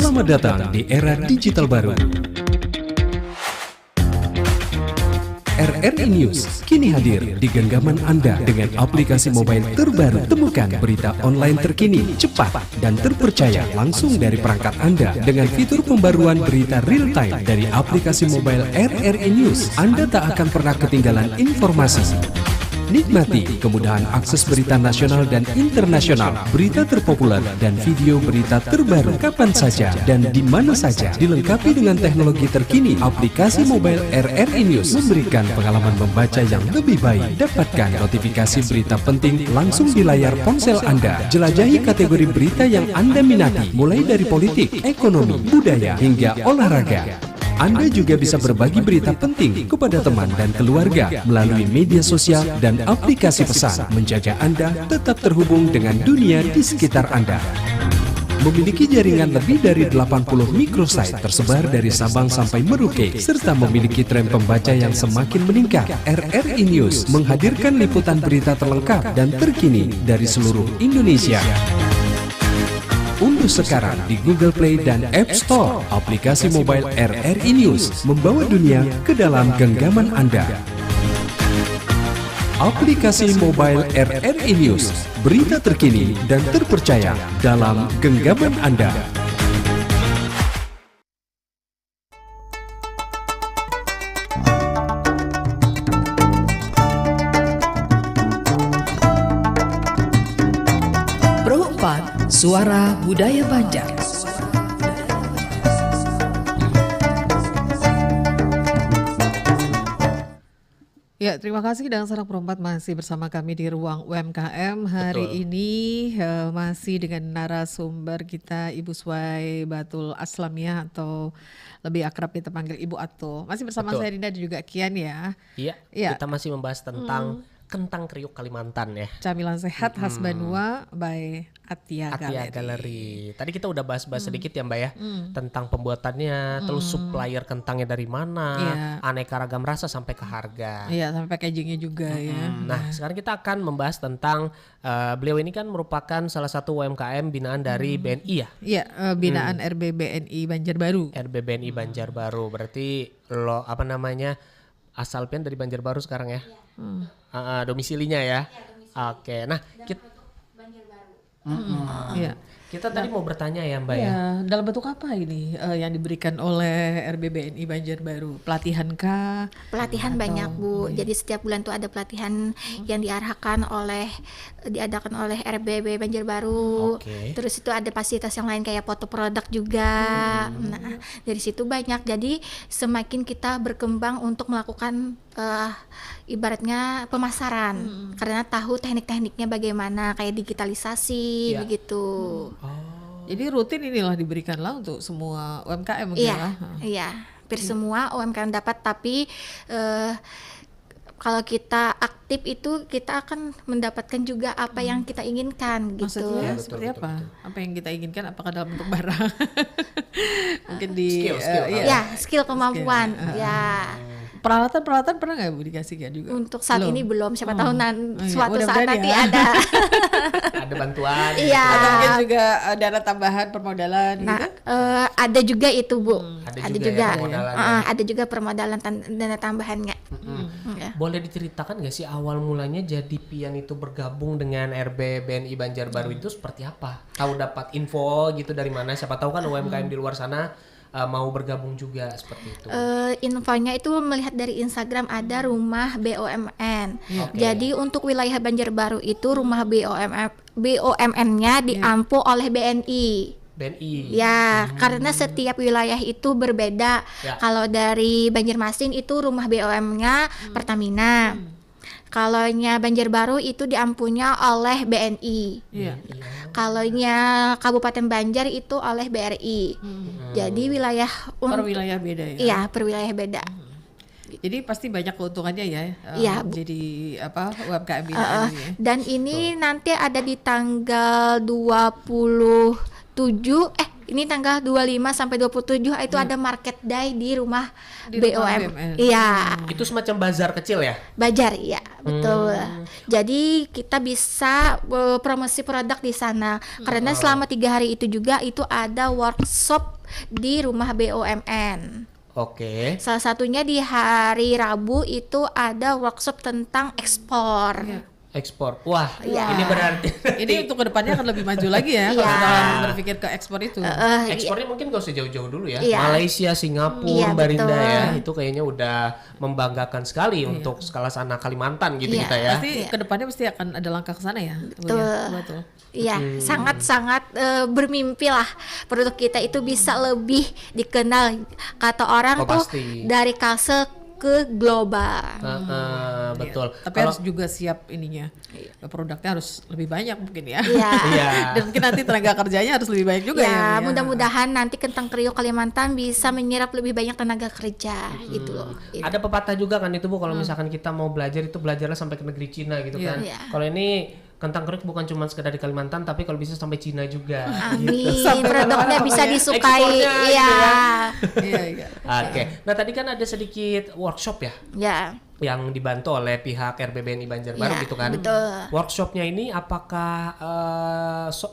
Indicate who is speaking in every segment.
Speaker 1: Selamat datang di era digital baru. RRI News kini hadir di genggaman Anda dengan aplikasi mobile terbaru. Temukan berita online terkini, cepat, dan terpercaya langsung dari perangkat Anda dengan fitur pembaruan berita real time dari aplikasi mobile RRI News. Anda tak akan pernah ketinggalan informasi. Nikmati kemudahan akses berita nasional dan internasional, berita terpopuler, dan video berita terbaru kapan saja dan di mana saja. Dilengkapi dengan teknologi terkini, aplikasi mobile RRI News memberikan pengalaman membaca yang lebih baik. Dapatkan notifikasi berita penting langsung di layar ponsel Anda. Jelajahi kategori berita yang Anda minati, mulai dari politik, ekonomi, budaya, hingga olahraga. Anda juga bisa berbagi berita penting kepada teman dan keluarga melalui media sosial dan aplikasi pesan, menjaga Anda tetap terhubung dengan dunia di sekitar Anda. Memiliki jaringan lebih dari 80 microsite tersebar dari Sabang sampai Merauke, serta memiliki tren pembaca yang semakin meningkat. RRI News menghadirkan liputan berita terlengkap dan terkini dari seluruh Indonesia. Unduh sekarang di Google Play dan App Store aplikasi mobile RRI News, membawa dunia ke dalam genggaman Anda. Aplikasi mobile RRI News, berita terkini dan terpercaya dalam genggaman Anda.
Speaker 2: Suara Budaya Banjar. Ya, terima kasih dan Sanak Perempat masih bersama kami di ruang UMKM. Hari
Speaker 3: Betul.
Speaker 2: ini masih dengan narasumber kita Ibu Suwai Batul Aslamiah atau lebih akrab kita panggil Ibu Ato. Masih bersama
Speaker 3: Betul.
Speaker 2: saya Dinda dan juga Kian ya.
Speaker 3: Iya,
Speaker 2: Ya.
Speaker 3: kita masih membahas tentang kentang kriuk Kalimantan ya.
Speaker 2: Camilan sehat khas Banua by Atia
Speaker 3: Atia
Speaker 2: Galeri.
Speaker 3: Galeri. Tadi kita udah bahas-bahas sedikit ya Mbak ya, tentang pembuatannya, terus supplier kentangnya dari mana,
Speaker 2: Iya.
Speaker 3: aneka ragam rasa sampai ke harga.
Speaker 2: Iya, sampai packagingnya juga ya.
Speaker 3: Nah, sekarang kita akan membahas tentang beliau ini kan merupakan salah satu UMKM binaan dari BNI ya.
Speaker 2: Iya, binaan RBBNI Banjarbaru.
Speaker 3: RBBNI Banjarbaru. Berarti lo apa namanya? Asal pian dari Banjarbaru sekarang ya. Domisilinya ya. Oke. Nah,
Speaker 2: Iya.
Speaker 3: kita tadi mau bertanya ya Mbak ya.
Speaker 2: Ya, dalam bentuk apa ini yang diberikan oleh RBBNI Banjarbaru? Pelatihan kah?
Speaker 4: Pelatihan banyak Bu. Jadi setiap bulan tuh ada pelatihan yang diadakan oleh RBB Banjarbaru.
Speaker 3: Oke.
Speaker 4: Terus itu ada fasilitas yang lain kayak foto produk juga. Nah, dari situ banyak. Jadi semakin kita berkembang untuk melakukan ibaratnya pemasaran, karena tahu teknik-tekniknya bagaimana, kayak digitalisasi
Speaker 3: Ya.
Speaker 4: begitu.
Speaker 2: Jadi rutin inilah diberikanlah untuk semua UMKM mungkin
Speaker 4: Iya,
Speaker 2: lah.
Speaker 4: iya. Hampir semua UMKM dapat, tapi kalau kita aktif itu kita akan mendapatkan juga apa yang kita inginkan gitu.
Speaker 2: Maksudnya
Speaker 3: Betul,
Speaker 2: seperti
Speaker 3: betul,
Speaker 2: apa? Apa yang kita inginkan? Apakah dalam bentuk barang? Mungkin di
Speaker 3: Skill,
Speaker 2: iya.
Speaker 4: Ya, skill kemampuan. Ya.
Speaker 2: Peralatan pernah nggak Bu dikasihkan juga?
Speaker 4: Untuk saat ini belum, siapa tahu
Speaker 2: Iya,
Speaker 4: suatu saat
Speaker 2: mudah-mudahan
Speaker 4: nanti
Speaker 2: ya.
Speaker 4: ada.
Speaker 3: Ada bantuan.
Speaker 4: Iya.
Speaker 2: Atau mungkin juga dana tambahan permodalan
Speaker 4: Nah,
Speaker 2: gitu?
Speaker 4: ada juga itu Bu.
Speaker 3: Ada juga ya permodalannya.
Speaker 4: Ada juga permodalan dana tambahannya. Ya.
Speaker 3: Boleh diceritakan nggak sih awal mulanya jadi Pian itu bergabung dengan RBBNI Banjarbaru itu seperti apa? Tahu dapat info gitu dari mana? Siapa tahu kan UMKM di luar sana mau bergabung juga seperti itu.
Speaker 4: Infonya itu melihat dari Instagram ada rumah BUMN.
Speaker 3: Oke.
Speaker 4: Jadi untuk wilayah Banjarbaru itu rumah BUMN-nya diampu oleh BNI.
Speaker 3: BNI.
Speaker 4: Ya, karena setiap wilayah itu berbeda.
Speaker 3: Ya.
Speaker 4: Kalau dari Banjarmasin itu rumah BUMN-nya Pertamina. Kalaunya Banjarbaru itu diampunya oleh BNI.
Speaker 2: Iya.
Speaker 4: Kalaunya Kabupaten Banjar itu oleh BRI. Jadi wilayah
Speaker 2: Per wilayah beda ya.
Speaker 4: Iya, per wilayah beda.
Speaker 2: Jadi pasti banyak keuntungannya ya.
Speaker 4: Iya, Bu.
Speaker 2: Jadi apa UMKM binaan ini ya.
Speaker 4: Dan ini nanti ada di tanggal 27 ini tanggal 25 sampai 27 itu ada market day di rumah
Speaker 2: Di rumah
Speaker 4: BUMN.
Speaker 2: BUMN.
Speaker 4: Iya.
Speaker 3: Itu semacam bazar kecil ya?
Speaker 4: Bajar, iya, betul. Jadi kita bisa promosi produk di sana. Karena selama 3 hari itu juga itu ada workshop di rumah BUMN.
Speaker 3: Oke.
Speaker 4: Salah satunya di hari Rabu itu ada workshop tentang ekspor.
Speaker 3: Ekspor. Wah,
Speaker 4: Iya.
Speaker 3: ini berarti
Speaker 2: Ini untuk kedepannya akan lebih maju lagi ya kalau
Speaker 4: Iya.
Speaker 2: kita berpikir ke ekspor itu.
Speaker 3: ekspornya mungkin gak usah jauh-jauh dulu ya.
Speaker 4: Iya.
Speaker 3: Malaysia, Singapura,
Speaker 4: Iya,
Speaker 3: Mbak Rinda
Speaker 4: betul.
Speaker 3: ya. Itu kayaknya udah membanggakan sekali untuk skala sana Kalimantan gitu
Speaker 4: Iya.
Speaker 3: kita ya.
Speaker 2: Pasti kedepannya pasti akan ada langkah ke sana ya. Bu,
Speaker 4: Betul.
Speaker 2: ya? Betul.
Speaker 4: Iya, sangat-sangat bermimpi lah produk kita itu bisa lebih dikenal, kata orang
Speaker 3: Oh,
Speaker 4: tuh
Speaker 3: pasti.
Speaker 4: dari Kalsel ke global.
Speaker 3: Betul.
Speaker 2: Tapi
Speaker 3: Kalau-
Speaker 2: harus juga siap ininya. Produknya harus lebih banyak mungkin ya.
Speaker 4: Iya.
Speaker 3: Iya.
Speaker 2: Dan mungkin nanti tenaga kerjanya harus lebih banyak juga ya.
Speaker 4: Ya,
Speaker 2: Bu,
Speaker 4: mudah-mudahan nanti Kentang Kriuk Kalimantan bisa menyerap lebih banyak tenaga kerja gitu loh. Gitu.
Speaker 3: Ada pepatah juga kan itu Bu, kalau misalkan kita mau belajar itu belajarlah sampai ke negeri Cina gitu kan.
Speaker 4: Iya.
Speaker 3: Kalau ini kentang kriuk bukan cuma sekedar di Kalimantan tapi kalau bisa sampai Cina juga.
Speaker 4: Amin,
Speaker 2: Sampai
Speaker 4: produknya
Speaker 2: mana-mana
Speaker 4: bisa
Speaker 2: pokoknya.
Speaker 4: disukai.
Speaker 3: Ekspornya gitu
Speaker 4: Iya.
Speaker 2: Iya, iya.
Speaker 3: Oke. Nah, tadi kan ada sedikit workshop ya
Speaker 4: Ya.
Speaker 3: yang dibantu oleh pihak RBBNI Banjarbaru
Speaker 4: Ya,
Speaker 3: gitu kan.
Speaker 4: betul.
Speaker 3: Workshopnya ini apakah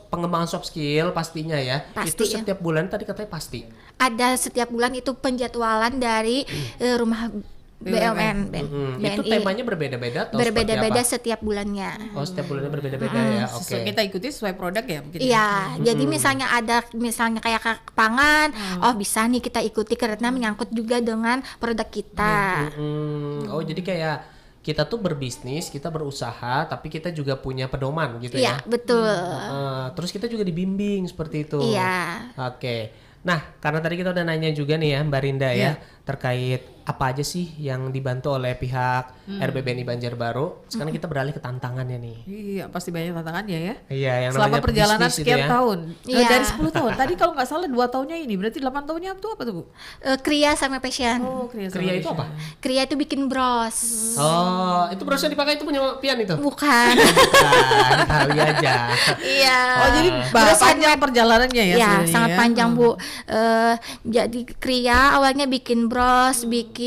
Speaker 3: pengembangan soft skill pastinya ya?
Speaker 4: Pasti,
Speaker 3: Itu
Speaker 4: ya.
Speaker 3: setiap bulan tadi katanya pasti.
Speaker 4: Ada setiap bulan itu penjadwalan dari rumah BUMN,
Speaker 3: Itu
Speaker 4: BNI.
Speaker 3: temanya berbeda-beda atau
Speaker 4: Berbeda-beda
Speaker 3: seperti
Speaker 4: setiap bulannya.
Speaker 3: apa? Oh, setiap bulannya berbeda-beda ya. Oke.
Speaker 2: Sesuai kita ikuti sesuai produk ya mungkin. ya?
Speaker 4: Iya, jadi misalnya ada kayak pangan, oh bisa nih kita ikuti karena menyangkut juga dengan produk kita.
Speaker 3: Oh, jadi kayak kita tuh berbisnis, kita berusaha, tapi kita juga punya pedoman gitu ya.
Speaker 4: Iya, betul.
Speaker 3: Terus kita juga dibimbing seperti itu.
Speaker 4: Iya.
Speaker 3: Oke. Nah, karena tadi kita udah nanya juga nih ya Mbak Rinda ya, terkait apa aja sih yang dibantu oleh pihak RBBNI Banjarbaru. Sekarang kita beralih ke tantangannya nih.
Speaker 2: Iya, pasti banyak tantangannya ya.
Speaker 3: Iya, yang
Speaker 2: Selama
Speaker 3: namanya
Speaker 2: perjalanan
Speaker 3: bisnis itu
Speaker 2: sekian
Speaker 3: ya.
Speaker 2: tahun.
Speaker 4: Iya.
Speaker 2: Dari 10 tahun. Tadi kalau nggak salah 2 tahunnya ini, berarti 8 tahunnya itu apa tuh, Bu?
Speaker 4: Kria sama passion.
Speaker 2: Oh, Kriya
Speaker 3: Kria itu apa?
Speaker 4: Kria itu bikin bros.
Speaker 3: Oh, itu brosnya dipakai itu punya Pian itu?
Speaker 4: Bukan.
Speaker 3: Bukan, kali aja.
Speaker 4: Iya.
Speaker 2: Oh, jadi
Speaker 4: Terus
Speaker 2: panjang perjalanannya ya
Speaker 4: Ya,
Speaker 2: sebenarnya
Speaker 4: sangat
Speaker 2: ya?
Speaker 4: panjang Bu. Jadi Kria awalnya bikin bros, bikin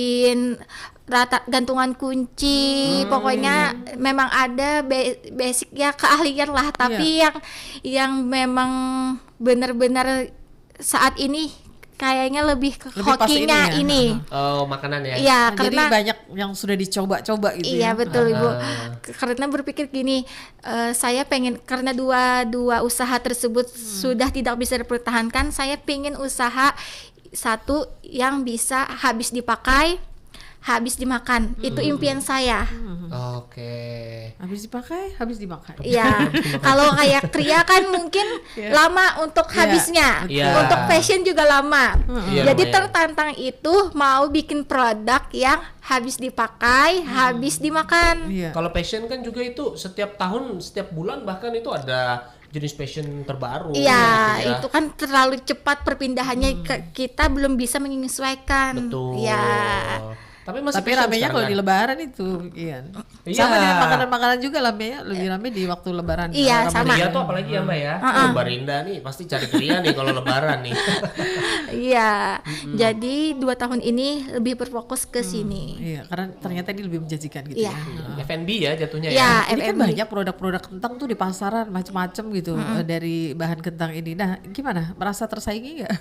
Speaker 4: rata gantungan kunci, pokoknya memang ada basic ya keahlian lah. Tapi yang memang benar-benar saat ini kayaknya lebih ke
Speaker 2: Lebih pas
Speaker 4: hokinya
Speaker 2: ini ya?
Speaker 4: ini.
Speaker 3: Oh, makanan ya?
Speaker 4: Iya,
Speaker 2: Nah,
Speaker 4: karena
Speaker 2: jadi banyak yang sudah dicoba-coba gitu
Speaker 4: iya
Speaker 2: ya.
Speaker 4: betul Ibu. Karena berpikir gini, saya pengen karena dua usaha tersebut sudah tidak bisa dipertahankan, saya pengen usaha satu yang bisa habis dipakai, habis dimakan. Itu impian saya.
Speaker 3: Oke.
Speaker 2: Habis dipakai, habis dimakan.
Speaker 4: Iya. Kalau kayak Kria kan mungkin lama untuk habisnya.
Speaker 3: Iya.
Speaker 4: Untuk fashion juga lama.
Speaker 3: Iya,
Speaker 4: Jadi
Speaker 3: lumayan.
Speaker 4: tertantang itu mau bikin produk yang habis dipakai, habis dimakan.
Speaker 2: Iya.
Speaker 3: Kalau passion kan juga itu setiap tahun, setiap bulan bahkan itu ada jenis passion terbaru.
Speaker 4: Iya,
Speaker 3: gitu ya.
Speaker 4: itu kan terlalu cepat perpindahannya, kita belum bisa menyesuaikan.
Speaker 3: Betul.
Speaker 4: Iya.
Speaker 3: Tapi masih
Speaker 2: Tapi
Speaker 3: passion
Speaker 2: ramenya kalau
Speaker 3: sekarang
Speaker 2: di
Speaker 3: kan?
Speaker 2: lebaran itu, iya.
Speaker 3: Iya.
Speaker 2: Sama dengan makanan-makanan juga ramenya lebih rame di waktu lebaran.
Speaker 4: Iya,
Speaker 2: Ramadan.
Speaker 4: sama.
Speaker 3: Kria tuh apalagi ya Mbak ya? Oh, Mbak Rinda nih pasti cari kria nih kalau lebaran nih.
Speaker 4: Iya. Jadi 2 tahun ini lebih berfokus ke sini.
Speaker 2: Iya, karena ternyata ini lebih menjanjikan gitu
Speaker 4: Iya.
Speaker 2: ya.
Speaker 3: F&B ya jatuhnya
Speaker 4: Iya,
Speaker 3: ya.
Speaker 2: Ini kan
Speaker 4: FMB.
Speaker 2: banyak produk-produk kentang tuh di pasaran macam-macam gitu dari bahan kentang ini. Nah, gimana? Merasa tersaingi nggak?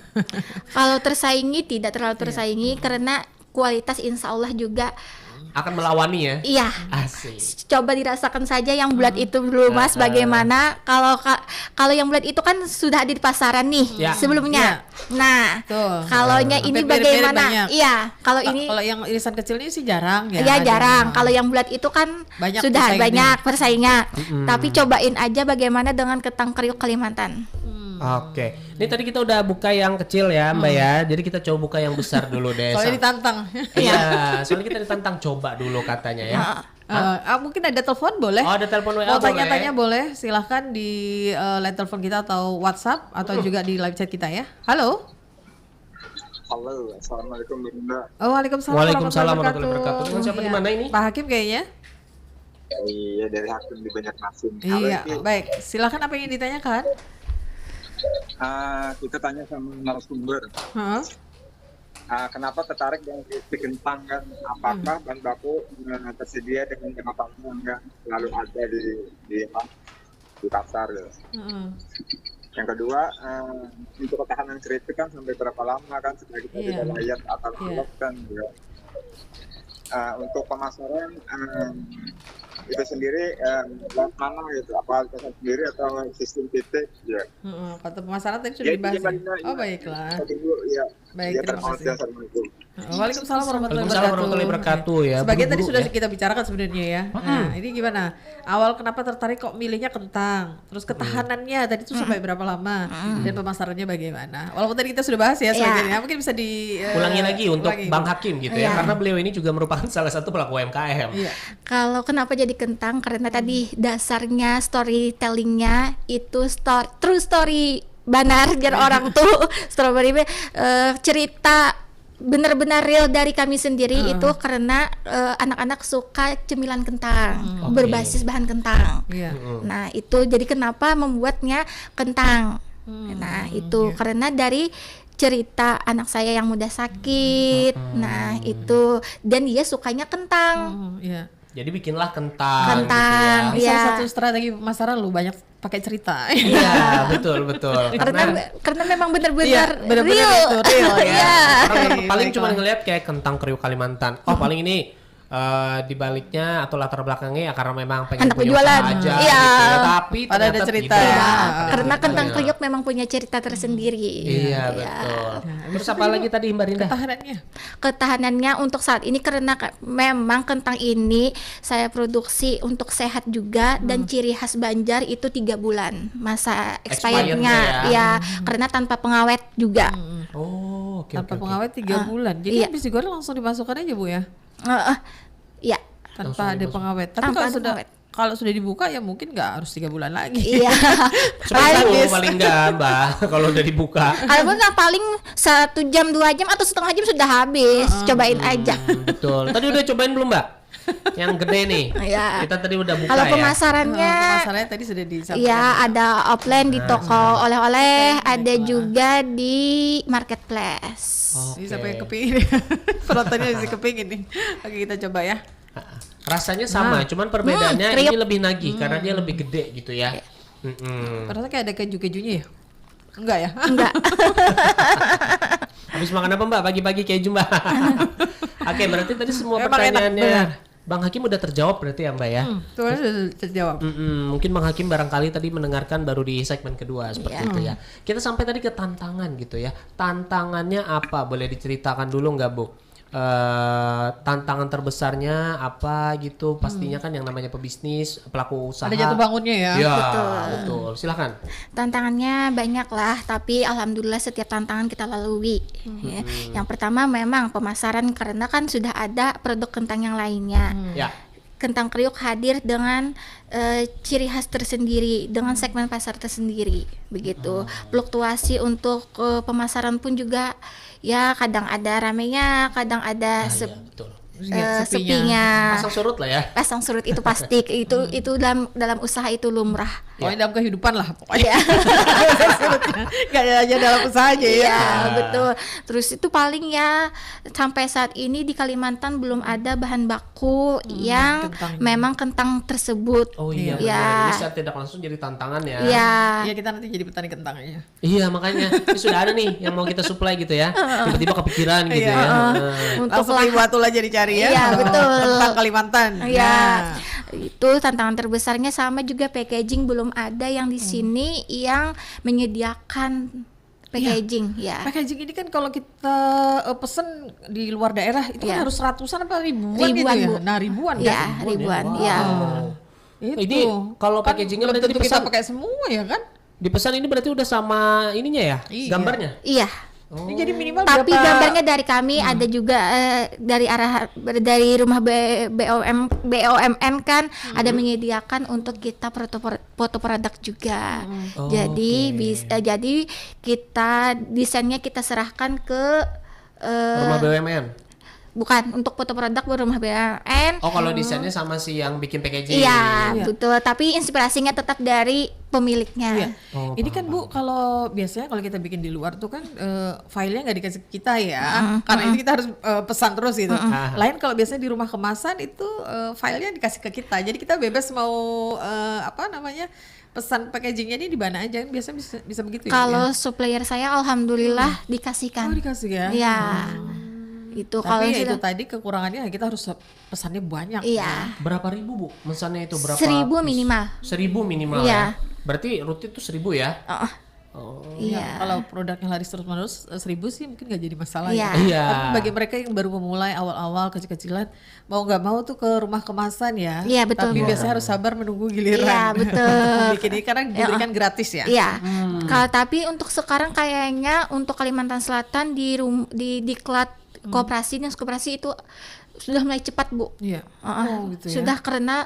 Speaker 4: Kalau tersaingi tidak terlalu
Speaker 2: Iya.
Speaker 4: tersaingi karena kualitas insya Allah juga
Speaker 3: Akan melawani ya.
Speaker 4: iya.
Speaker 3: Asik.
Speaker 4: Coba dirasakan saja yang bulat itu dulu Mas, bagaimana kalau yang bulat itu kan sudah ada di pasaran nih
Speaker 3: Ya.
Speaker 4: sebelumnya. Nah,
Speaker 2: Tuh.
Speaker 4: kalaunya
Speaker 2: Sampai
Speaker 4: ini
Speaker 2: mirip-mirip
Speaker 4: bagaimana?
Speaker 2: banyak.
Speaker 4: Iya, kalau ini
Speaker 2: Kalau yang irisan kecil ini sih jarang ya.
Speaker 4: ya
Speaker 2: ada.
Speaker 4: jarang. Kalau yang bulat itu kan
Speaker 2: Banyak
Speaker 4: sudah
Speaker 2: pesaingnya.
Speaker 4: banyak persaingnya. Tapi cobain aja bagaimana dengan Kentang Kriuk Kalimantan.
Speaker 3: Oke. Ini tadi kita udah buka yang kecil ya Mbak ya. Jadi kita coba buka yang besar dulu deh.
Speaker 2: Soalnya ditantang.
Speaker 3: Iya, soalnya kita ditantang coba dulu katanya ya.
Speaker 2: Mungkin ada telepon boleh?
Speaker 3: Oh, ada telepon WA
Speaker 2: Mau
Speaker 3: boleh.
Speaker 2: tanya-tanya boleh, silahkan di line telepon kita atau WhatsApp atau juga di live chat kita ya. Halo.
Speaker 5: Halo, assalamualaikum Bunda.
Speaker 2: Oh, Waalaikumsalam,
Speaker 3: Waalaikumsalam warahmatullahi wabarakatuh. Dengan siapa di
Speaker 2: Iya.
Speaker 3: mana ini?
Speaker 2: Pak Hakim kayaknya.
Speaker 5: Iya, dari Hakim di Banjarmasin.
Speaker 2: Iya,
Speaker 5: Ibu.
Speaker 2: baik. Silahkan apa yang ditanyakan?
Speaker 5: Kita tanya sama narasumber,
Speaker 2: Hah?
Speaker 5: kenapa tertarik dengan kritik kentang kan? Apakah bahan baku tersedia dengan jangka panjang yang selalu ada di pasar? Ya?
Speaker 2: Heeh.
Speaker 5: Yang kedua, untuk ketahanan keripik kan sampai berapa lama kan supaya kita tidak layak atau bulog kan juga. Untuk pemasaran itu sendiri lewat mana gitu, apa pesan sendiri atau sistem titik ya.
Speaker 2: Kata pemasaran tadi sudah dibahas. Oh baiklah. Baik, terima kasih. Waalaikumsalam warahmatullahi wabarakatuh.
Speaker 3: Ya.
Speaker 2: Sebagian tadi sudah kita bicarakan sebenarnya ya. Nah, ini gimana? Awal kenapa tertarik kok milihnya kentang? Terus ketahanannya tadi itu sampai berapa lama? Dan pemasarannya bagaimana? Walaupun tadi kita sudah bahas ya sebagiannya, mungkin bisa
Speaker 3: ulangi lagi untuk Bang Hakim gitu ya, karena beliau ini juga merupakan salah satu pelaku UMKM.
Speaker 4: Kalau kenapa jadi kentang? Karena tadi dasarnya storytellingnya itu true story benar jar orang tuh strawberry cerita benar-benar real dari kami sendiri itu karena anak-anak suka cemilan kentang berbasis bahan kentang. Nah itu jadi kenapa membuatnya kentang. Nah itu karena dari cerita anak saya yang mudah sakit. Nah itu dan dia sukanya kentang.
Speaker 3: Jadi bikinlah kentang.
Speaker 4: Kentang,
Speaker 3: gitu ya.
Speaker 2: Salah satu strategi pemasaran lu banyak pakai cerita.
Speaker 3: Iya, betul.
Speaker 4: Karena memang benar-benar real.
Speaker 3: Orang paling cuma ngelihat kayak kentang kriuk Kalimantan. Oh, paling ini di baliknya atau latar belakangnya ya karena memang pengen
Speaker 4: anak
Speaker 3: punya
Speaker 4: penjualan
Speaker 3: usaha aja
Speaker 4: iya.
Speaker 3: gitu ya. Tapi
Speaker 2: pada ada cerita
Speaker 3: tidak.
Speaker 4: Karena kentang kriuk memang punya cerita tersendiri.
Speaker 3: Iya, betul. Terus apa lagi tadi Mbak Rinda?
Speaker 4: Ketahanannya untuk saat ini karena memang kentang ini saya produksi untuk sehat juga dan ciri khas Banjar itu 3 bulan masa expirednya ya karena tanpa pengawet juga.
Speaker 3: Oh,
Speaker 2: tanpa pengawet 3 bulan. Jadi habis digoreng langsung dimasukkan aja Bu ya.
Speaker 4: Iya.
Speaker 2: Tanpa ada pengawet. Tapi kalau sudah dibuka ya mungkin nggak harus 3 bulan lagi.
Speaker 4: Iya.
Speaker 3: paling nggak Mbak kalau udah dibuka.
Speaker 4: Kalau paling 1 jam 2 jam atau setengah jam sudah habis. Cobain aja.
Speaker 3: Betul. Tadi udah cobain belum Mbak? Yang gede nih. Kita tadi udah buka
Speaker 4: kalau pemasarannya,
Speaker 2: pemasarannya tadi sudah disampaikan.
Speaker 4: Iya, ada offline di toko oleh-oleh, ada juga di marketplace.
Speaker 2: Ini sampai kepingin. Penontonnya bisa kepingin nih. Oke, kita coba ya.
Speaker 3: Rasanya sama, cuman perbedaannya ini lebih nagih karena dia lebih gede gitu ya.
Speaker 2: Rasanya kayak ada keju-kejunya ya? Enggak ya?
Speaker 4: Enggak.
Speaker 3: Habis makan apa Mbak? Pagi-pagi keju Mbak. Oke, berarti tadi semua pertanyaannya Bang Hakim udah terjawab berarti ya Mbak ya?
Speaker 2: Sudah terjawab.
Speaker 3: Mungkin Bang Hakim barangkali tadi mendengarkan baru di segmen kedua seperti itu ya. Kita sampai tadi ke tantangan gitu ya. Tantangannya apa? Boleh diceritakan dulu nggak Bu? Tantangan terbesarnya apa gitu? Pastinya kan yang namanya pebisnis, pelaku usaha.
Speaker 2: Ada jatuh bangunnya ya?
Speaker 3: Iya, betul. Silakan.
Speaker 4: Tantangannya banyak lah, tapi alhamdulillah setiap tantangan kita lalui. Ya. Yang pertama memang pemasaran karena kan sudah ada produk kentang yang lainnya. Kentang kriuk hadir dengan ciri khas tersendiri, dengan segmen pasar tersendiri, begitu. Fluktuasi untuk pemasaran pun juga ya kadang ada ramenya, kadang ada sepinya.
Speaker 3: Pasang surut lah ya.
Speaker 4: Pasang surut itu pasti itu dalam usaha itu lumrah.
Speaker 2: Pokoknya dalam kehidupan lah pokoknya. Gak aja dalam usaha aja ya.
Speaker 4: Iya, betul. Terus itu paling ya sampai saat ini di Kalimantan belum ada bahan baku yang memang kentang tersebut.
Speaker 3: Oh iya.
Speaker 4: Ya.
Speaker 3: Bisa tidak langsung jadi tantangan ya.
Speaker 4: Iya.
Speaker 2: Iya, kita nanti jadi petani kentang aja.
Speaker 3: Iya, makanya ini sudah ada nih yang mau kita supply gitu ya. Tiba-tiba kepikiran gitu ya.
Speaker 2: Untuk langsung Batu aja dicari ya.
Speaker 4: Iya, betul.
Speaker 2: Kentang Kalimantan.
Speaker 4: Iya. Itu tantangan terbesarnya sama juga packaging belum ada yang di sini yang menyediakan packaging ya.
Speaker 2: Packaging ini kan kalau kita pesen di luar daerah itu kan harus ratusan apa ribuan gitu ya.
Speaker 4: Bu.
Speaker 2: Nah, ribuan kan.
Speaker 4: Ya, ribuan. Ya.
Speaker 3: Ini kalau packagingnya
Speaker 2: kan
Speaker 3: berarti
Speaker 2: tentu kita
Speaker 3: dipesan
Speaker 2: pakai semua ya kan?
Speaker 3: Dipesan ini berarti udah sama ininya ya? Gambarnya?
Speaker 4: Iya.
Speaker 2: Ini jadi minimal
Speaker 4: Tapi
Speaker 2: berapa?
Speaker 4: gambarnya dari kami ada juga dari rumah BUMN kan ada menyediakan untuk kita foto produk juga. Jadi jadi kita desainnya kita serahkan ke
Speaker 3: Rumah BUMN.
Speaker 4: bukan untuk foto produk berumah BUMN.
Speaker 3: Oh, kalau desainnya sama si yang bikin packaging.
Speaker 4: Iya,
Speaker 2: Iya.
Speaker 4: betul. Tapi inspirasinya tetap dari pemiliknya.
Speaker 2: Iya.
Speaker 3: Oh,
Speaker 2: Ini kan Bu, kalau biasanya kalau kita bikin di luar tuh kan filenya nggak dikasih ke kita ya, karena itu kita harus pesan terus gitu. Lain kalau biasanya di rumah kemasan itu filenya dikasih ke kita, jadi kita bebas mau pesan packagingnya ini di mana aja, biasa bisa begitu ya.
Speaker 4: Kalau supplier saya alhamdulillah
Speaker 2: Oh,
Speaker 4: dikasihkan.
Speaker 2: dikasih ya.
Speaker 4: Iya. Itu kalau
Speaker 2: Tapi ya itu
Speaker 4: sudah
Speaker 2: tadi kekurangannya kita harus pesannya banyak.
Speaker 4: iya.
Speaker 3: Berapa ribu Bu? Mesannya itu berapa?
Speaker 4: 1.000 minimal.
Speaker 3: 1.000 minimal
Speaker 4: Iya.
Speaker 3: ya. Berarti rutin tuh 1.000 ya?
Speaker 4: Oh,
Speaker 3: Oh.
Speaker 4: iya.
Speaker 2: Kalau produknya laris terus menerus 1.000 sih mungkin nggak jadi masalah
Speaker 4: Iya.
Speaker 2: ya.
Speaker 3: Iya.
Speaker 2: Tapi bagi mereka yang baru memulai awal-awal kecil-kecilan, mau nggak mau tuh ke rumah kemasan ya.
Speaker 4: Iya, betul,
Speaker 2: Tapi
Speaker 4: Bu.
Speaker 2: biasanya harus sabar menunggu giliran.
Speaker 4: Iya, betul.
Speaker 2: Bikin ini karena diberikan gratis ya.
Speaker 4: Iya. Kalau tapi untuk sekarang kayaknya untuk Kalimantan Selatan di diklat koperasi dinas koperasi itu sudah mulai cepat, Bu.
Speaker 2: Iya.
Speaker 4: Oh,
Speaker 2: gitu ya.
Speaker 4: sudah karena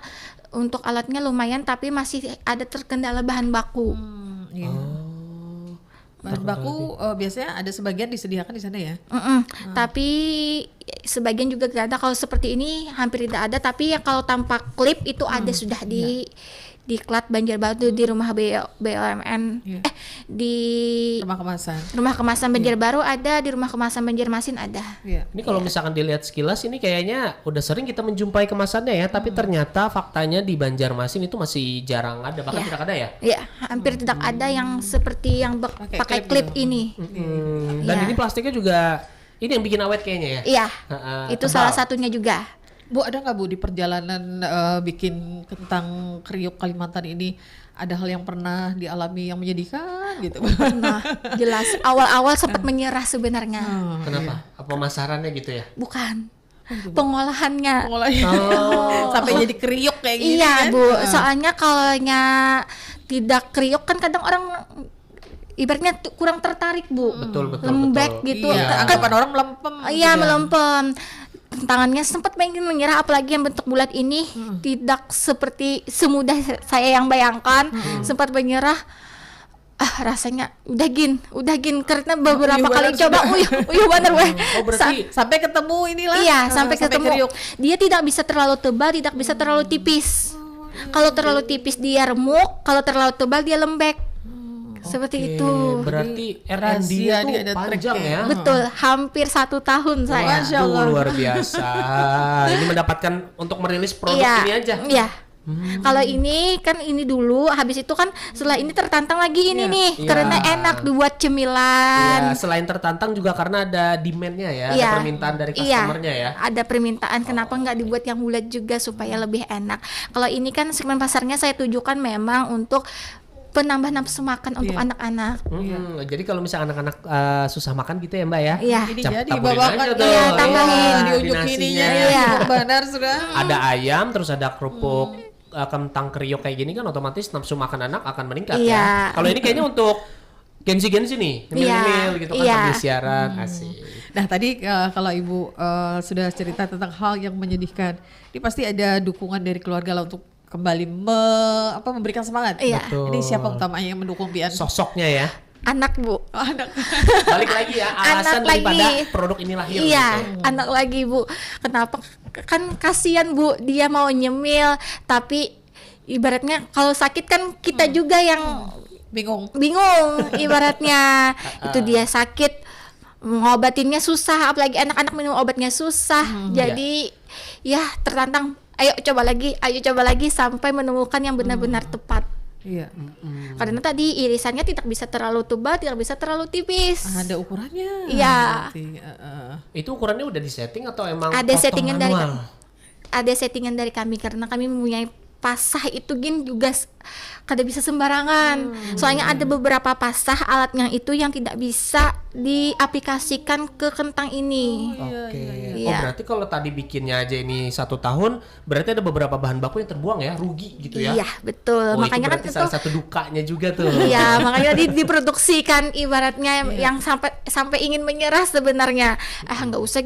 Speaker 4: untuk alatnya lumayan tapi masih ada terkendala bahan baku.
Speaker 2: Iya. Bahan baku biasanya ada sebagian disediakan di sana ya.
Speaker 4: Tapi sebagian juga tidak ada. Kalau seperti ini hampir tidak ada. Tapi ya kalau tanpa klip itu ada sudah di Klat Banjarbaru di rumah BUMN.
Speaker 2: Iya.
Speaker 4: Di
Speaker 2: Rumah kemasan.
Speaker 4: rumah kemasan Banjarbaru ada, di rumah kemasan Banjarmasin ada.
Speaker 2: Iya.
Speaker 3: Ini kalau misalkan dilihat sekilas ini kayaknya udah sering kita menjumpai kemasannya ya, tapi ternyata faktanya di Banjarmasin itu masih jarang ada, bahkan tidak ada ya.
Speaker 4: Ya, hampir tidak ada yang seperti yang pakai
Speaker 2: klip
Speaker 4: klip
Speaker 2: gitu.
Speaker 4: ini.
Speaker 3: Dan
Speaker 4: Iya.
Speaker 3: ini plastiknya juga ini yang bikin awet kayaknya ya.
Speaker 4: Iya.
Speaker 3: Tebal.
Speaker 4: Itu salah satunya juga.
Speaker 2: Bu, ada nggak Bu di perjalanan bikin kentang kriuk Kalimantan ini ada hal yang pernah dialami yang menyedihkan gitu?
Speaker 4: Nah, jelas awal-awal sempat menyerah sebenarnya.
Speaker 3: Kenapa? Apa pemasarannya gitu ya?
Speaker 4: Bukan. Pengolahannya.
Speaker 2: Mulai sampai jadi kriuk kayak gini
Speaker 4: Iya,
Speaker 2: kan?
Speaker 4: Bu. Soalnya kalau tidak kriuk kan kadang orang ibaratnya kurang tertarik, Bu.
Speaker 3: Betul.
Speaker 4: Lembek gitu.
Speaker 2: Iya, anggapan orang melempem.
Speaker 4: Iya,
Speaker 2: gitu ya.
Speaker 4: melempem. Tangannya sempat pengen menyerah, apalagi yang bentuk bulat ini tidak seperti semudah saya yang bayangkan. Sempat menyerah. Rasanya udah gin karena beberapa
Speaker 2: Uyuh
Speaker 4: kali
Speaker 2: bener
Speaker 4: coba uyuh bener weh.
Speaker 3: Oh, berarti
Speaker 2: Sampai ketemu inilah.
Speaker 4: Iya, sampai ketemu.
Speaker 2: kriuk.
Speaker 4: Dia tidak bisa terlalu tebal, tidak bisa terlalu tipis. Kalau terlalu tipis dia remuk, kalau terlalu tebal dia lembek. Seperti itu.
Speaker 3: Berarti R&D
Speaker 2: rahasia
Speaker 3: itu
Speaker 2: dia ada
Speaker 3: panjang
Speaker 2: triknya.
Speaker 3: ya.
Speaker 4: Betul, hampir 1 tahun saya.
Speaker 2: Masya Allah.
Speaker 3: Waduh, luar biasa. Ini mendapatkan untuk merilis produk ini aja.
Speaker 4: Iya. Kalau ini kan ini dulu, habis itu kan setelah ini tertantang lagi ini nih,
Speaker 3: Iya.
Speaker 4: karena enak dibuat cemilan.
Speaker 3: Ya, selain tertantang juga karena ada demand-nya ya,
Speaker 4: Iya.
Speaker 3: ada permintaan dari customer-nya ya.
Speaker 4: Ada permintaan kenapa nggak dibuat yang bulat juga supaya lebih enak. Kalau ini kan segmen pasarnya saya tujukan memang untuk penambah nafsu makan untuk anak-anak.
Speaker 3: Jadi kalau misalnya anak-anak susah makan gitu ya Mbak ya.
Speaker 4: Iya.
Speaker 2: Ini
Speaker 3: Cap-
Speaker 2: jadi
Speaker 3: taburin
Speaker 2: bawakan
Speaker 3: aja tuh.
Speaker 4: Iya, tambahin.
Speaker 2: Di ujung
Speaker 3: Di
Speaker 2: ininya
Speaker 3: nasinya.
Speaker 4: Iya.
Speaker 2: benar sudah.
Speaker 3: Ada ayam terus ada kerupuk kentang kriuk kayak gini kan otomatis nafsu makan anak akan meningkat
Speaker 4: Iya.
Speaker 3: ya. Kalau ini kayaknya untuk Gensi nih, nyemil-nyemil gitu kan
Speaker 4: Iya.
Speaker 3: sambil siaran, asik.
Speaker 2: Nah tadi kalau Ibu sudah cerita tentang hal yang menyedihkan, ini pasti ada dukungan dari keluarga lah untuk kembali memberikan semangat.
Speaker 4: Iya.
Speaker 3: Betul.
Speaker 2: Ini siapa utamanya yang mendukung Pian?
Speaker 3: Sosoknya ya.
Speaker 4: Anak, Bu.
Speaker 2: Anak.
Speaker 3: Balik lagi ya, alasan
Speaker 4: Anak
Speaker 3: daripada
Speaker 4: lagi.
Speaker 3: produk ini lahir
Speaker 4: Iya,
Speaker 3: gitu.
Speaker 4: anak lagi, Bu. Kenapa? Kan kasihan, Bu. Dia mau nyemil, tapi ibaratnya kalau sakit kan kita juga yang
Speaker 2: Bingung.
Speaker 4: bingung ibaratnya. Itu dia sakit, ngobatinnya susah, apalagi anak-anak minum obatnya susah. Jadi ya tertantang, ayo coba lagi sampai menemukan yang benar-benar tepat.
Speaker 2: Iya.
Speaker 4: Karena tadi irisannya tidak bisa terlalu tebal, tidak bisa terlalu tipis.
Speaker 2: Ada ukurannya.
Speaker 4: Iya.
Speaker 2: Berarti,
Speaker 3: Itu ukurannya udah disetting atau emang
Speaker 4: Ada
Speaker 3: potong
Speaker 4: settingan dari
Speaker 3: manual?
Speaker 4: ada settingan dari kami karena kami mempunyai pasah itu juga kada bisa sembarangan. Soalnya ada beberapa pasah alatnya itu yang tidak bisa diaplikasikan ke kentang ini.
Speaker 3: Oke. Oh
Speaker 4: Iya.
Speaker 3: berarti kalau tadi bikinnya aja ini 1 tahun, berarti ada beberapa bahan baku yang terbuang ya, rugi gitu ya?
Speaker 4: Iya, betul.
Speaker 3: Oh,
Speaker 4: Makanya
Speaker 3: itu
Speaker 4: kan
Speaker 3: berarti
Speaker 4: itu
Speaker 3: salah satu dukanya juga tuh.
Speaker 4: iya, makanya diproduksikan ibaratnya yang sampai ingin menyerah sebenarnya. Nggak usah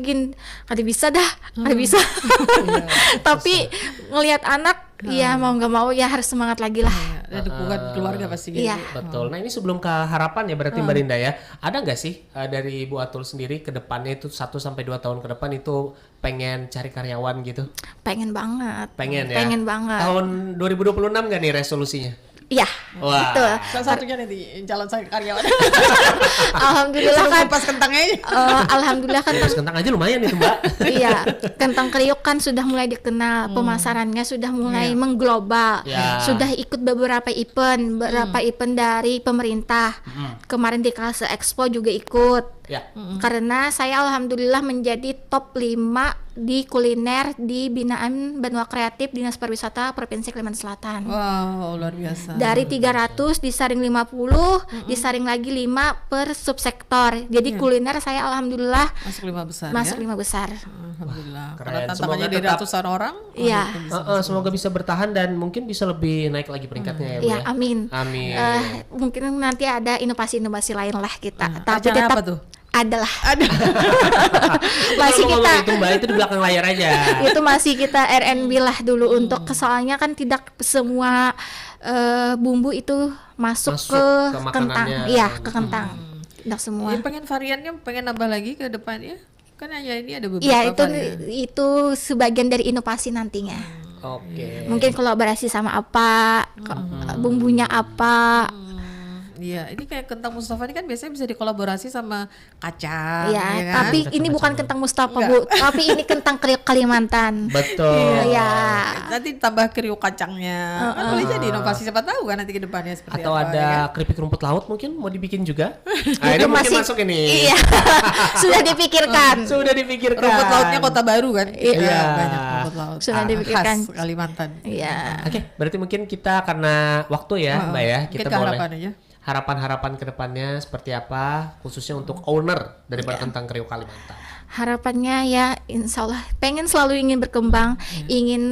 Speaker 4: kada bisa dah, kada bisa. Tapi ngelihat anak, ya mau nggak mau ya harus semangat lagi lah.
Speaker 2: dan dukungan keluarga pasti gitu.
Speaker 4: Iya.
Speaker 3: Betul. Nah ini sebelum ke harapan ya berarti Mbak Rinda ya. Ada nggak sih dari Ibu Atul sendiri ke depannya itu 1-2 tahun ke depan itu pengen cari karyawan gitu?
Speaker 4: Pengen banget.
Speaker 3: Pengen ya?
Speaker 4: Pengen banget.
Speaker 3: Tahun 2026 nggak nih resolusinya?
Speaker 4: Iya.
Speaker 3: Wah.
Speaker 4: Betul.
Speaker 2: Salah satunya nanti calon saya karyawan.
Speaker 4: Alhamdulillah kan.
Speaker 2: Pas kentangnya aja.
Speaker 4: Alhamdulillah kan.
Speaker 3: Terus kentang aja lumayan itu Mbak.
Speaker 4: Iya, kentang kriuk kan sudah mulai dikenal, pemasarannya sudah mulai mengglobal,
Speaker 3: Ya.
Speaker 4: sudah ikut beberapa event dari pemerintah. Kemarin di Kalse Expo juga ikut.
Speaker 3: Ya.
Speaker 4: Karena saya alhamdulillah menjadi top 5 di kuliner di binaan Benua Kreatif Dinas Pariwisata Provinsi Kalimantan Selatan.
Speaker 2: Wow, luar biasa.
Speaker 4: Dari 300 disaring 50, disaring lagi 5 per subsektor. Jadi kuliner saya alhamdulillah
Speaker 2: Masuk 5 besar
Speaker 4: masuk
Speaker 2: ya.
Speaker 4: 5 besar.
Speaker 2: Alhamdulillah.
Speaker 3: Keren.
Speaker 2: Karena tantangannya
Speaker 3: Semoga
Speaker 2: dari
Speaker 3: tetap-
Speaker 2: ratusan orang.
Speaker 4: Iya.
Speaker 3: Semoga bisa bertahan dan mungkin bisa lebih naik lagi peringkatnya ya Bu
Speaker 4: Ya,
Speaker 3: ya.
Speaker 4: amin.
Speaker 3: Amin.
Speaker 4: Mungkin nanti ada inovasi-inovasi lain lah kita. Tapi
Speaker 2: Acara
Speaker 4: tetap
Speaker 2: apa tuh?
Speaker 4: adalah
Speaker 3: Kalau
Speaker 4: masih
Speaker 3: mau
Speaker 4: kita
Speaker 3: ngomong itu Mbak itu di belakang layar aja.
Speaker 4: itu masih kita R&B lah dulu untuk soalnya kan tidak semua bumbu itu masuk
Speaker 3: Masuk
Speaker 4: ke
Speaker 3: ke
Speaker 4: kentang.
Speaker 3: makanannya.
Speaker 4: Iya, ke kentang. Tidak semua.
Speaker 2: Ya, pengen variannya, pengen nambah lagi ke depannya. Kan hanya ini ada beberapa
Speaker 4: Iya,
Speaker 2: varian.
Speaker 4: itu sebagian dari inovasi nantinya.
Speaker 3: Oke.
Speaker 4: Mungkin kolaborasi sama apa, bumbunya apa.
Speaker 2: Iya, ini kayak kentang Mustafa ini kan biasanya bisa dikolaborasi sama kacang,
Speaker 4: Ya,
Speaker 2: ya kan?
Speaker 4: tapi ini bukan kentang Mustafa, Bu. Tapi ini kentang kriuk Kalimantan.
Speaker 3: Betul.
Speaker 4: Iya.
Speaker 2: Nanti tambah kriuk kacangnya. Kan boleh jadi inovasi, siapa tahu kan nanti ke depannya seperti
Speaker 3: Atau
Speaker 2: apa.
Speaker 3: ada
Speaker 2: ya kan?
Speaker 3: keripik rumput laut mungkin mau dibikin juga? Nah,
Speaker 4: Itu
Speaker 3: ini mungkin
Speaker 4: masih-
Speaker 3: masuk ini.
Speaker 4: Iya. Sudah dipikirkan.
Speaker 3: Sudah dipikirkan.
Speaker 2: Rumput lautnya Kota Baru kan?
Speaker 3: Iya.
Speaker 2: Banyak rumput laut.
Speaker 4: Sudah dipikirkan.
Speaker 2: Khas Kalimantan.
Speaker 4: Iya.
Speaker 3: Oke, berarti mungkin kita karena waktu ya, Mbak ya,
Speaker 2: Mungkin
Speaker 3: kita
Speaker 2: ke
Speaker 3: boleh
Speaker 2: harapan aja.
Speaker 3: harapan-harapan ke depannya seperti apa, khususnya untuk owner daripada kentang kriuk Kalimantan.
Speaker 4: Harapannya ya insya Allah pengen selalu ingin berkembang, ingin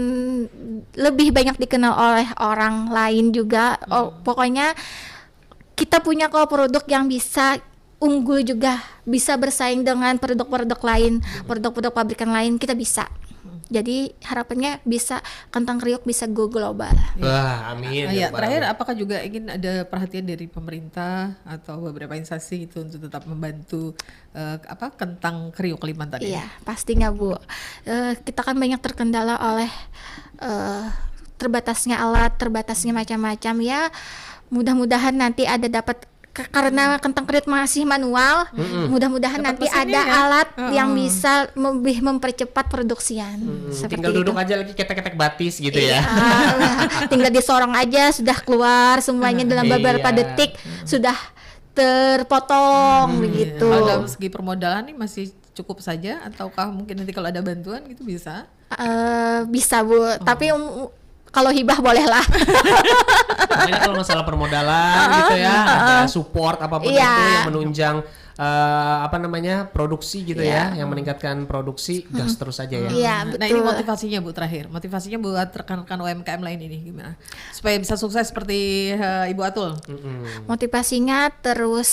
Speaker 4: lebih banyak dikenal oleh orang lain juga. Pokoknya kita punya kok produk yang bisa unggul juga, bisa bersaing dengan produk-produk lain, produk-produk pabrikan lain kita bisa. Jadi harapannya bisa kentang kriuk bisa go global.
Speaker 3: Wah, amin.
Speaker 2: Iya,
Speaker 3: Rabbal
Speaker 2: terakhir
Speaker 3: alamin.
Speaker 2: apakah juga ingin ada perhatian dari pemerintah atau beberapa instansi gitu untuk tetap membantu kentang kriuk Kalimantan ini?
Speaker 4: Iya, pastinya Bu. Kita kan banyak terkendala oleh terbatasnya alat, terbatasnya macam-macam ya. Mudah-mudahan nanti ada dapat karena kentang kriuk masih manual, mudah-mudahan
Speaker 2: Dapat
Speaker 4: nanti
Speaker 2: mesinnya
Speaker 4: ada
Speaker 2: ya?
Speaker 4: alat yang bisa lebih mempercepat produksian. Seperti
Speaker 3: Tinggal duduk
Speaker 4: itu.
Speaker 3: aja lagi ketek-ketek batis gitu ya.
Speaker 4: Tinggal disorong aja sudah keluar semuanya dalam beberapa
Speaker 3: Iya.
Speaker 4: detik sudah terpotong begitu.
Speaker 2: Kalau dalam segi permodalan nih masih cukup saja ataukah mungkin nanti kalau ada bantuan gitu bisa?
Speaker 4: Bisa Bu, tapi kalau hibah boleh lah.
Speaker 3: Makanya kalau masalah permodalan gitu ya, ada support apapun
Speaker 4: Iya.
Speaker 3: itu yang menunjang produksi gitu ya, yang meningkatkan produksi, gas terus aja ya.
Speaker 4: Iya
Speaker 2: Nah ini
Speaker 4: betul.
Speaker 2: motivasinya Bu terakhir, motivasinya buat rekan-rekan UMKM lain ini gimana? Supaya bisa sukses seperti Ibu Atul,
Speaker 4: Motivasinya terus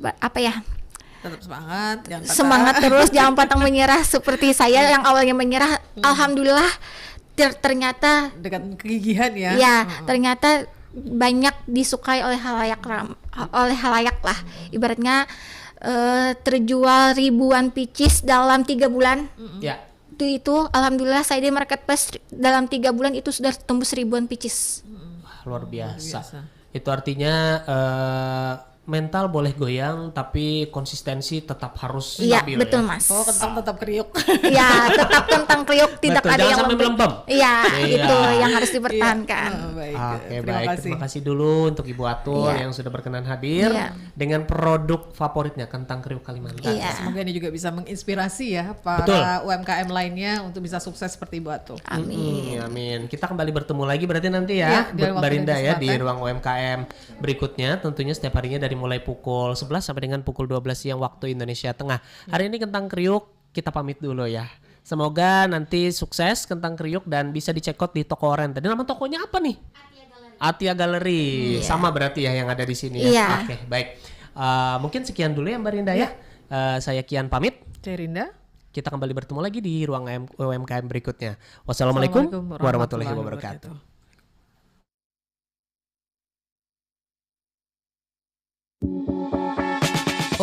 Speaker 4: apa ya?
Speaker 2: tetap semangat, jangan patah.
Speaker 4: Semangat terus, jangan pantang menyerah seperti saya yang awalnya menyerah. Alhamdulillah ternyata
Speaker 2: Dengan kegigihan ya.
Speaker 4: ya ternyata banyak disukai oleh halayak lah. Ibaratnya terjual ribuan pieces dalam 3 bulan.
Speaker 3: Ya.
Speaker 4: Itu alhamdulillah saya di marketplace dalam 3 bulan itu sudah tembus ribuan pieces.
Speaker 3: Wah, luar biasa.
Speaker 2: biasa.
Speaker 3: Itu artinya mental boleh goyang tapi konsistensi tetap harus
Speaker 4: Iya
Speaker 3: stabil
Speaker 4: betul
Speaker 3: ya.
Speaker 4: Mas.
Speaker 2: Oh kentang tetap kriuk.
Speaker 4: Ya tetap kentang kriuk tidak
Speaker 3: Betul,
Speaker 4: ada
Speaker 3: jangan
Speaker 4: yang
Speaker 3: sampai melempem.
Speaker 4: Iya
Speaker 3: Iya.
Speaker 4: itu yang harus dipertahankan.
Speaker 2: Oh, baik.
Speaker 3: Oke,
Speaker 2: Terima
Speaker 3: baik.
Speaker 2: kasih.
Speaker 3: Terima kasih dulu untuk Ibu Atul
Speaker 4: Iya.
Speaker 3: yang sudah berkenan hadir
Speaker 4: Iya.
Speaker 3: dengan produk favoritnya kentang kriuk Kalimantan.
Speaker 4: Iya.
Speaker 2: Semoga ini juga bisa menginspirasi ya para
Speaker 3: Betul.
Speaker 2: UMKM lainnya untuk bisa sukses seperti Ibu Atul.
Speaker 4: Amin.
Speaker 3: Amin. Kita kembali bertemu lagi berarti nanti
Speaker 2: Iya,
Speaker 3: ya,
Speaker 2: di waktu
Speaker 3: Mbak Rinda
Speaker 2: dan
Speaker 3: ya di
Speaker 2: kesempatan.
Speaker 3: ruang UMKM berikutnya. Tentunya setiap harinya dari mulai pukul 11 sampai dengan pukul 12 siang waktu Indonesia Tengah. Hari ini kentang kriuk kita pamit dulu ya. Semoga nanti sukses kentang kriuk dan bisa dicek out di toko Oren. Tadi nama tokonya apa nih? Atia Gallery. Sama berarti ya yang ada di sini ya.
Speaker 4: Iya.
Speaker 3: Oke, baik. Mungkin sekian dulu ya Mbak Rinda ya. Saya Kian pamit.
Speaker 2: Saya Rinda.
Speaker 3: Kita kembali bertemu lagi di ruang UMKM berikutnya. Wassalamualaikum warahmatullahi wabarakatuh.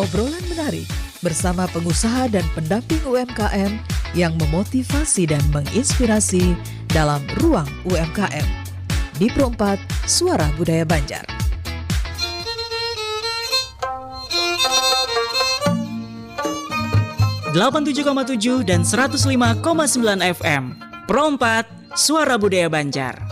Speaker 6: obrolan menarik bersama pengusaha dan pendamping UMKM yang memotivasi dan menginspirasi dalam Ruang UMKM. Di Pro 4, Suara Budaya Banjar.
Speaker 7: ...87,7 dan 105,9 FM. Pro 4, Suara Budaya Banjar.